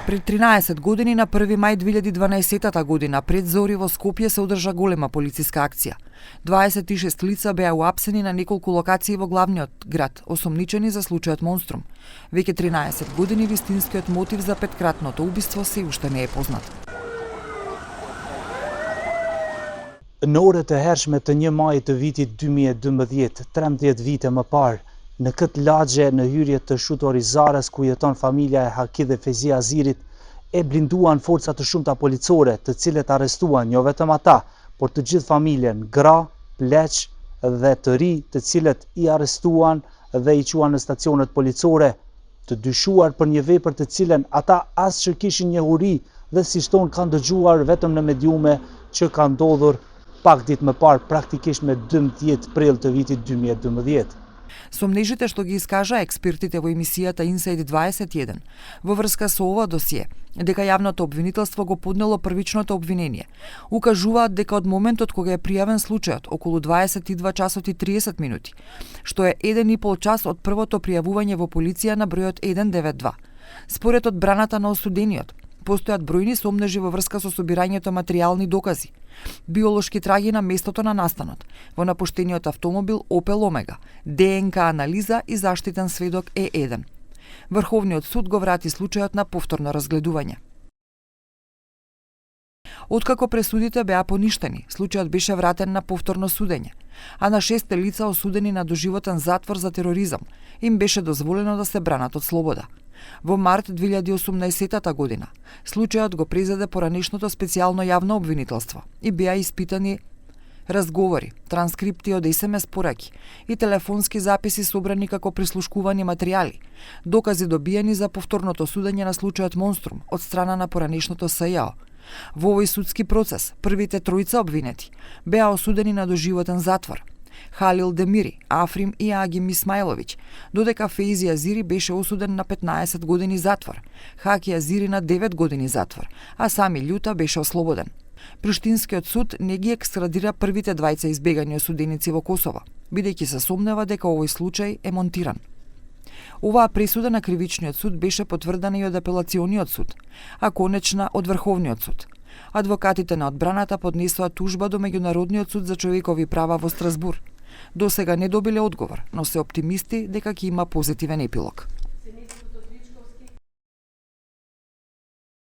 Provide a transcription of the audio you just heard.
Пред 13 години на 1 мај 2012 година пред зори во Скопје се одржа голема полициска акција. 26 лица беа уапсени на неколку локации во главниот град, осомничени за случајот Монструм. Веќе 13 години вистинскиот мотив за петкратното убиство се уште не е познат. Në orët e hershme të 1 majit të vitit 2012, 13 vite më parë, në këtë lagje në hyrje të shutori Zarës ku jeton familja e Haki dhe Fezia Azirit, e blinduan forca të shumta policore, të cilët arrestuan jo vetëm ata, por të gjithë familjen, gra, pleq dhe të ri, të cilët i arrestuan dhe i quan në stacionet policore, të dyshuar për një vepër të cilën ata as që kishin njohuri dhe si shton kanë dëgjuar vetëm në mediume që ka ndodhur pak ditë më parë, praktikisht me 12 prill të vitit 2012. Сомнежите што ги искажа експертите во емисијата Inside 21 во врска со ова досие, дека јавното обвинителство го поднело првичното обвинение, укажуваат дека од моментот кога е пријавен случајот, околу 22 часот и 30 минути, што е 1,5 час од првото пријавување во полиција на бројот 192. Според одбраната на осудениот, постојат бројни сомнежи во врска со собирањето материјални докази, биолошки траги на местото на настанот, во напуштениот автомобил Opel Omega, ДНК анализа и заштитен сведок Е1. Врховниот суд го врати случајот на повторно разгледување. Откако пресудите беа поништени, случајот беше вратен на повторно судење, а на 6 лица осудени на доживотен затвор за тероризам им беше дозволено да се бранат од слобода. Во март 2018 година, случајот го презеде поранешното специјално јавно обвинителство и беа испитани разговори, транскрипти од СМС пораки и телефонски записи собрани како прислушкувани материјали, докази добиени за повторното судење на случајот Монструм од страна на поранешното СЈО. Во овој судски процес, првите тројца обвинети беа осудени на доживотен затвор. Халил Демири, Африм и Агим Исмаиловиќ, додека Фейзи Азири беше осуден на 15 години затвор, Хаки Азири на 9 години затвор, а Сами Љута беше ослободен. Приштинскиот суд не ги екстрадира првите двајца избегани осуденици во Косово, бидејќи се сомнева дека овој случај е монтиран. Оваа пресуда на кривичниот суд беше потврдена и од апелациониот суд, а конечна од Врховниот суд. Адвокатите на одбраната поднесоа тужба до Меѓународниот суд за човекови права во Страсбур. Досега не добиле одговор, но се оптимисти дека ќе има позитивен епилог.